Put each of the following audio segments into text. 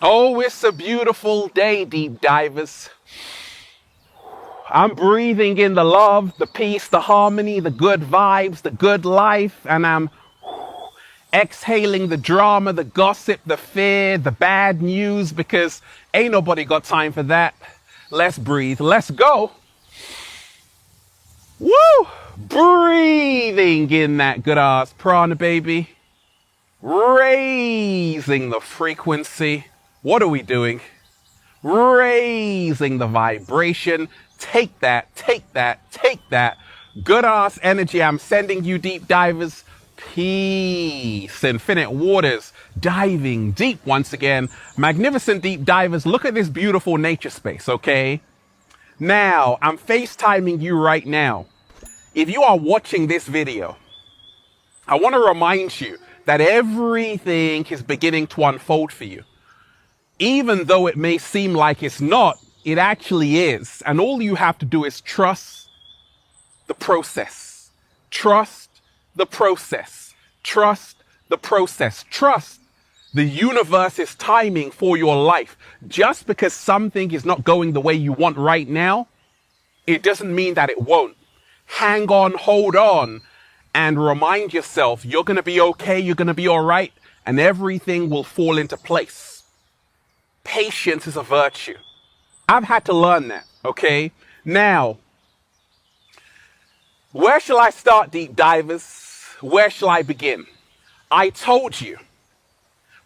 Oh, it's a beautiful day, deep divers. I'm breathing in the love, the peace, the harmony, the good vibes, the good life, and I'm exhaling the drama, the gossip, the fear, the bad news, because ain't nobody got time for that. Let's breathe. Let's go. Woo! Breathing in that good ass prana, baby. Raising the frequency. What are we doing? Raising the vibration. Take that, take that, take that. Good ass energy I'm sending you, deep divers. Peace, infinite waters, diving deep once again. Magnificent deep divers, look at this beautiful nature space, okay? Now, I'm FaceTiming you right now. If you are watching this video, I want to remind you that everything is beginning to unfold for you. Even though it may seem like it's not, it actually is. And all you have to do is trust the process. Trust the process. Trust the process. Trust the universe is timing for your life. Just because something is not going the way you want right now, it doesn't mean that it won't. Hang on, hold on, and remind yourself you're going to be okay, you're going to be all right, and everything will fall into place. Patience is a virtue. I've had to learn that, okay? Now, where shall I start, deep divers? Where shall I begin? I told you,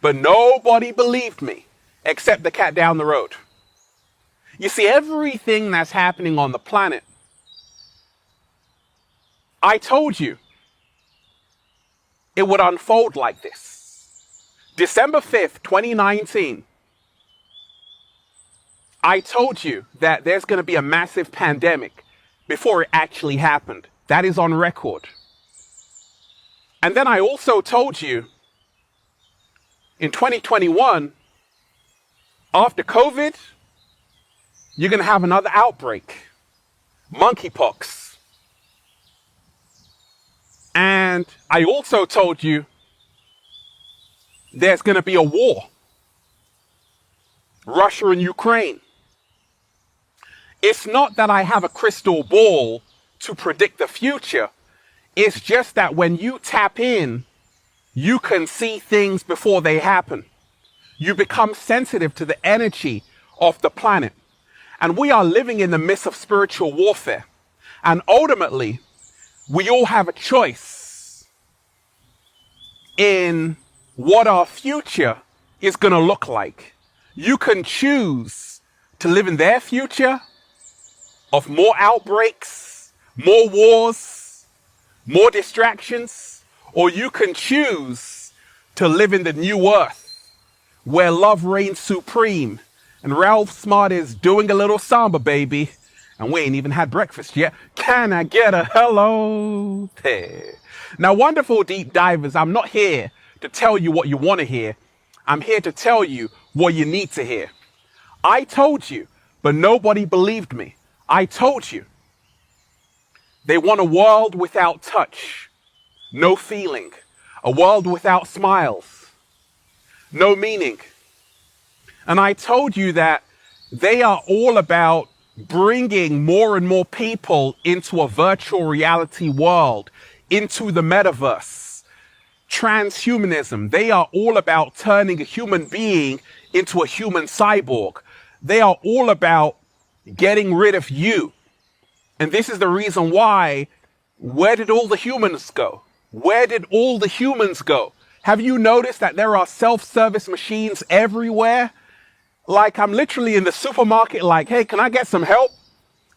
but nobody believed me except the cat down the road. You see, everything that's happening on the planet, I told you it would unfold like this. December 5th, 2019, I told you that there's going to be a massive pandemic before it actually happened. That is on record. And then I also told you in 2021, after COVID, you're going to have another outbreak, monkeypox. And I also told you there's going to be a war, Russia and Ukraine. It's not that I have a crystal ball to predict the future. It's just that when you tap in, you can see things before they happen. You become sensitive to the energy of the planet. And we are living in the midst of spiritual warfare. And ultimately, we all have a choice in what our future is going to look like. You can choose to live in their future of more outbreaks, more wars, more distractions, or you can choose to live in the new earth where love reigns supreme and Ralph Smart is doing a little samba, baby. And we ain't even had breakfast yet. Can I get a hello there? Now, wonderful deep divers, I'm not here to tell you what you want to hear. I'm here to tell you what you need to hear. I told you, but nobody believed me. I told you. They want a world without touch, no feeling, a world without smiles, no meaning. And I told you that they are all about bringing more and more people into a virtual reality world, into the metaverse, transhumanism. They are all about turning a human being into a human cyborg. They are all about getting rid of you. And this is the reason why, where did all the humans go? Where did all the humans go? Have you noticed that there are self-service machines everywhere? Like I'm literally in the supermarket like, hey, can I get some help?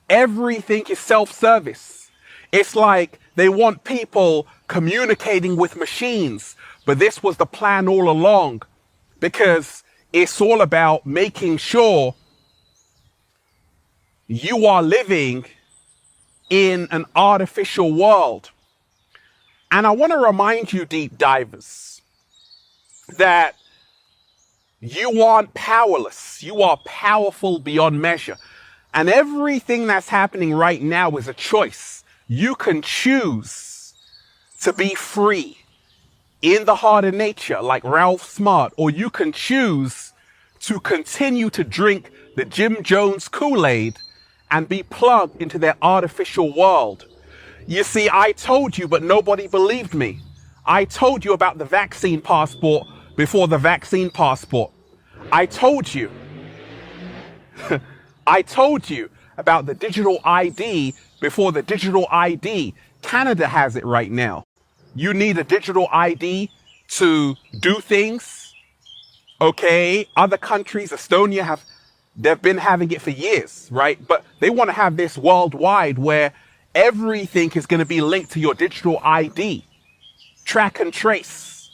Everything is self-service. It's like they want people communicating with machines. But this was the plan all along, because it's all about making sure you are living in an artificial world. And I want to remind you, deep divers, that you aren't powerless. You are powerful beyond measure. And everything that's happening right now is a choice. You can choose to be free in the heart of nature, like Ralph Smart, or you can choose to continue to drink the Jim Jones Kool-Aid and be plugged into their artificial world. You see, I told you, but nobody believed me. I told you about the vaccine passport before the vaccine passport. I told you. I told you about the digital ID before the digital ID. Canada has it right now. You need a digital ID to do things. Okay, other countries, Estonia, they've been having it for years, right? But they want to have this worldwide where everything is going to be linked to your digital ID, track and trace.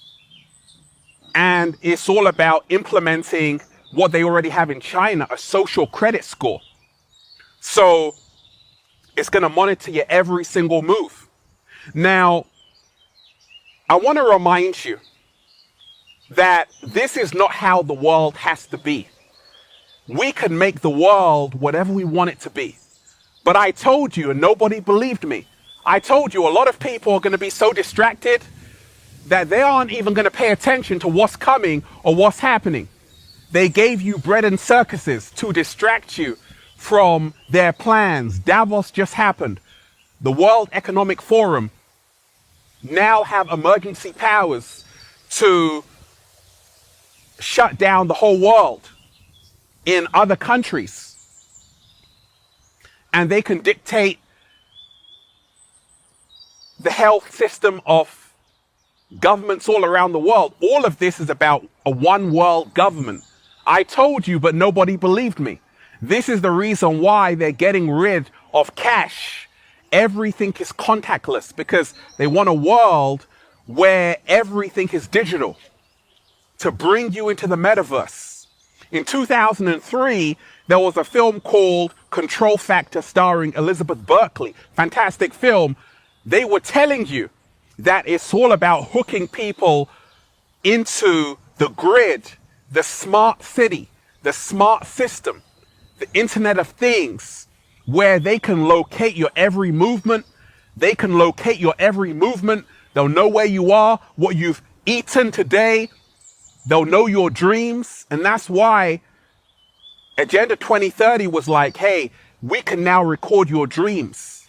And it's all about implementing what they already have in China, a social credit score. So it's going to monitor your every single move. Now, I want to remind you that this is not how the world has to be. We can make the world whatever we want it to be. But I told you, and nobody believed me. I told you a lot of people are going to be so distracted that they aren't even going to pay attention to what's coming or what's happening. They gave you bread and circuses to distract you from their plans. Davos just happened. The World Economic Forum now have emergency powers to shut down the whole world in other countries. And they can dictate the health system of governments all around the world. All of this is about a one world government. I told you, but nobody believed me. This is the reason why they're getting rid of cash. Everything is contactless because they want a world where everything is digital to bring you into the metaverse. In 2003, there was a film called Control Factor starring Elizabeth Berkley. Fantastic film. They were telling you that it's all about hooking people into the grid, the smart city, the smart system, the Internet of Things, where they can locate your every movement. They can locate your every movement. They'll know where you are, what you've eaten today. They'll know your dreams. And that's why Agenda 2030 was like, hey, we can now record your dreams.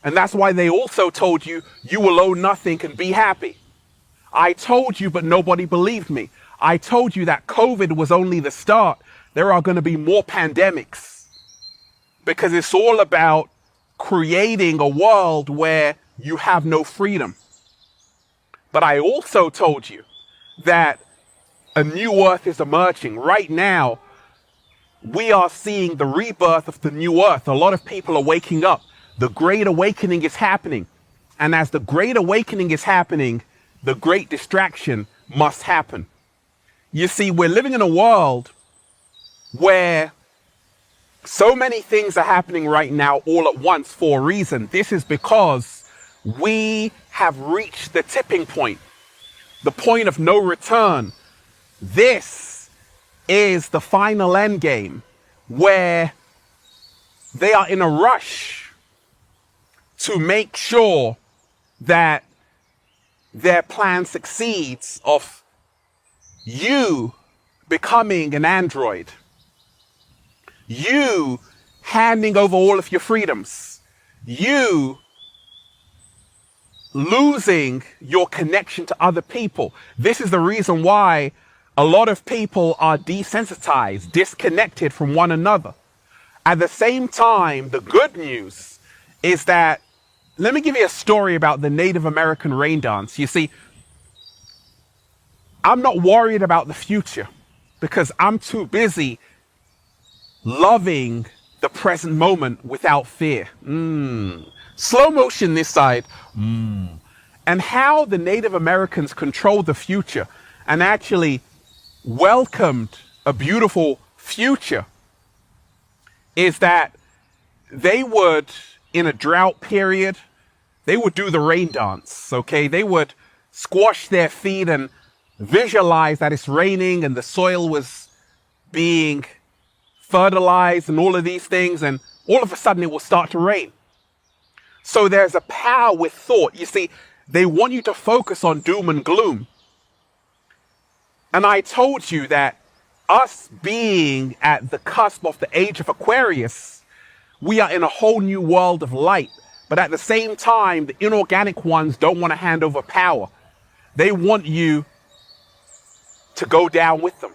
And that's why they also told you, you will own nothing and be happy. I told you, but nobody believed me. I told you that COVID was only the start. There are going to be more pandemics because it's all about creating a world where you have no freedom. But I also told you that a new earth is emerging. Right now, we are seeing the rebirth of the new earth. A lot of people are waking up. The Great Awakening is happening. And as the Great Awakening is happening, the Great Distraction must happen. You see, we're living in a world where so many things are happening right now all at once for a reason. This is because we have reached the tipping point, the point of no return. This is the final end game where they are in a rush to make sure that their plan succeeds of you becoming an android, you handing over all of your freedoms, you losing your connection to other people. This is the reason why a lot of people are desensitized, disconnected from one another. At the same time, the good news is that, let me give you a story about the Native American rain dance. You see, I'm not worried about the future because I'm too busy loving the present moment without fear. Slow motion this side. And how the Native Americans controlled the future and actually welcomed a beautiful future is that they would, in a drought period, they would do the rain dance, okay? They would squash their feet and visualize that it's raining and the soil was being fertilized and all of these things, and all of a sudden it will start to rain. So there's a power with thought. You see, they want you to focus on doom and gloom. And I told you that us being at the cusp of the age of Aquarius, we are in a whole new world of light. But at the same time, the inorganic ones don't want to hand over power. They want you to go down with them.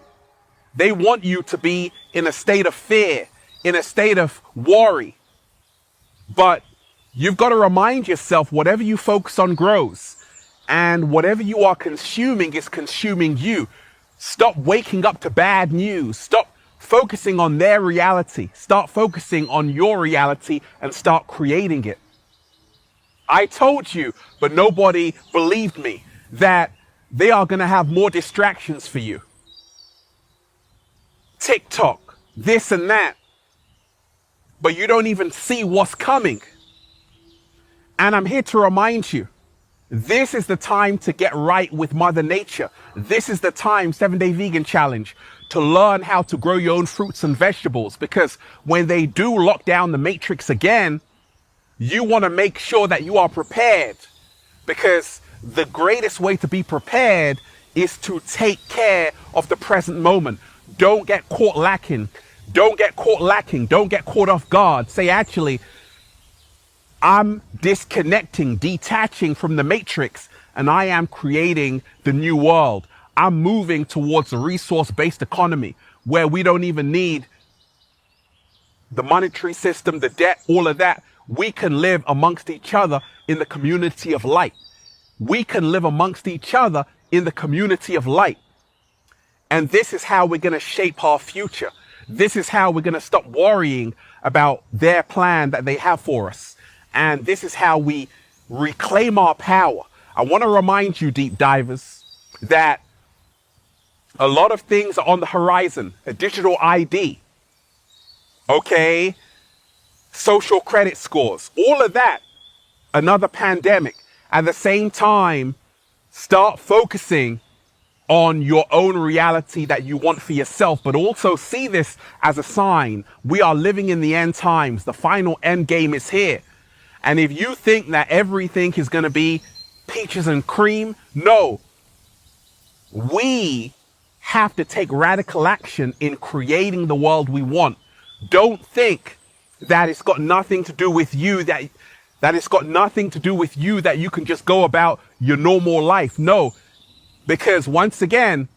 They want you to be in a state of fear, in a state of worry. But you've got to remind yourself, whatever you focus on grows. And whatever you are consuming is consuming you. Stop waking up to bad news. Stop focusing on their reality. Start focusing on your reality and start creating it. I told you, but nobody believed me, that they are going to have more distractions for you. TikTok, this and that. But you don't even see what's coming. And I'm here to remind you, this is the time to get right with Mother Nature. This is the time, 7-Day Vegan Challenge, to learn how to grow your own fruits and vegetables. Because when they do lock down the matrix again, you want to make sure that you are prepared. Because the greatest way to be prepared is to take care of the present moment. Don't get caught lacking. Don't get caught lacking. Don't get caught off guard. Say, actually, I'm disconnecting, detaching from the matrix, and I am creating the new world. I'm moving towards a resource-based economy where we don't even need the monetary system, the debt, all of that. We can live amongst each other in the community of light. We can live amongst each other in the community of light. And this is how we're going to shape our future. This is how we're going to stop worrying about their plan that they have for us. And this is how we reclaim our power. I want to remind you, deep divers, that a lot of things are on the horizon. A digital ID. Okay. Social credit scores. All of that. Another pandemic. At the same time, start focusing on your own reality that you want for yourself, but also see this as a sign. We are living in the end times. The final end game is here. And if you think that everything is going to be peaches and cream, no. We have to take radical action in creating the world we want. Don't think that it's got nothing to do with you, that it's got nothing to do with you, that you can just go about your normal life. No, because once again,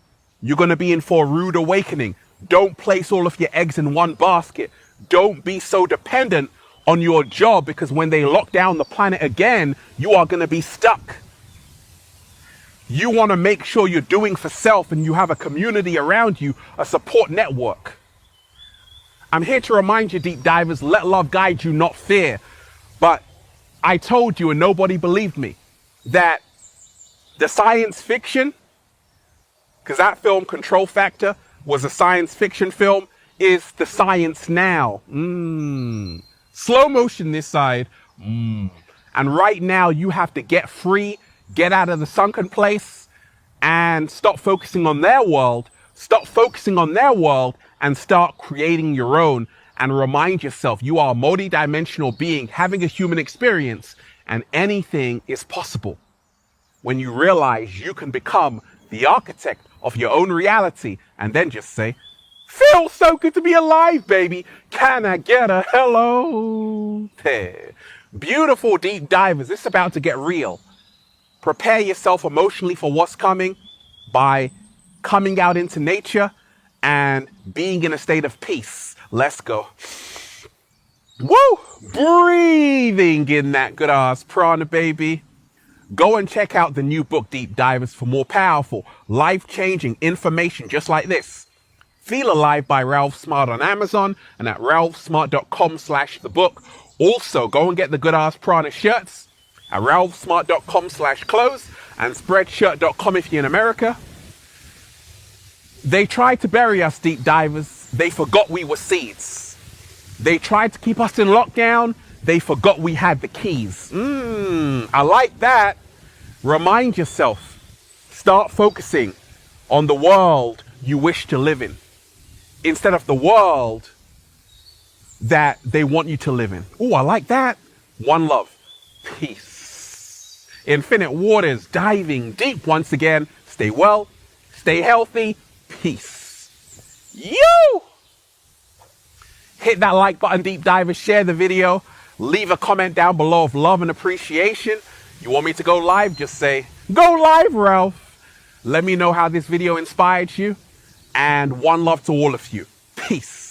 you're going to be in for a rude awakening. Don't place all of your eggs in one basket. Don't be so dependent on your job, because when they lock down the planet again, you are going to be stuck. You want to make sure you're doing for self and you have a community around you, a support network. I'm here to remind you, deep divers, let love guide you, not fear. But I told you, and nobody believed me, that the science fiction, because that film, Control Factor, was a science fiction film, is the science now. Slow motion this side. And right now you have to get free, get out of the sunken place, and stop focusing on their world. Stop focusing on their world and start creating your own. And remind yourself, you are a multi-dimensional being having a human experience, and anything is possible when you realize you can become the architect of your own reality, and then just say, feels so good to be alive, baby. Can I get a hello? There. Beautiful deep divers, it's about to get real. Prepare yourself emotionally for what's coming by coming out into nature and being in a state of peace. Let's go. Woo! Breathing in that good ass prana, baby. Go and check out the new book, Deep Divers, for more powerful, life-changing information just like this. Feel Alive by Ralph Smart on Amazon and at ralphsmart.com/thebook. Also, go and get the good ass prana shirts at ralphsmart.com/clothes and spreadshirt.com if you're in America. They tried to bury us, deep divers. They forgot we were seeds. They tried to keep us in lockdown. They forgot we had the keys. I like that. Remind yourself. Start focusing on the world you wish to live in instead of the world that they want you to live in. Oh, I like that. One love. Peace. Infinite waters, diving deep once again. Stay well. Stay healthy. Peace. you. Hit that like button, deep divers, share the video, leave a comment down below of love and appreciation. You want me to go live? Just say, go live, Ralph. Let me know how this video inspired you. And one love to all of you. Peace.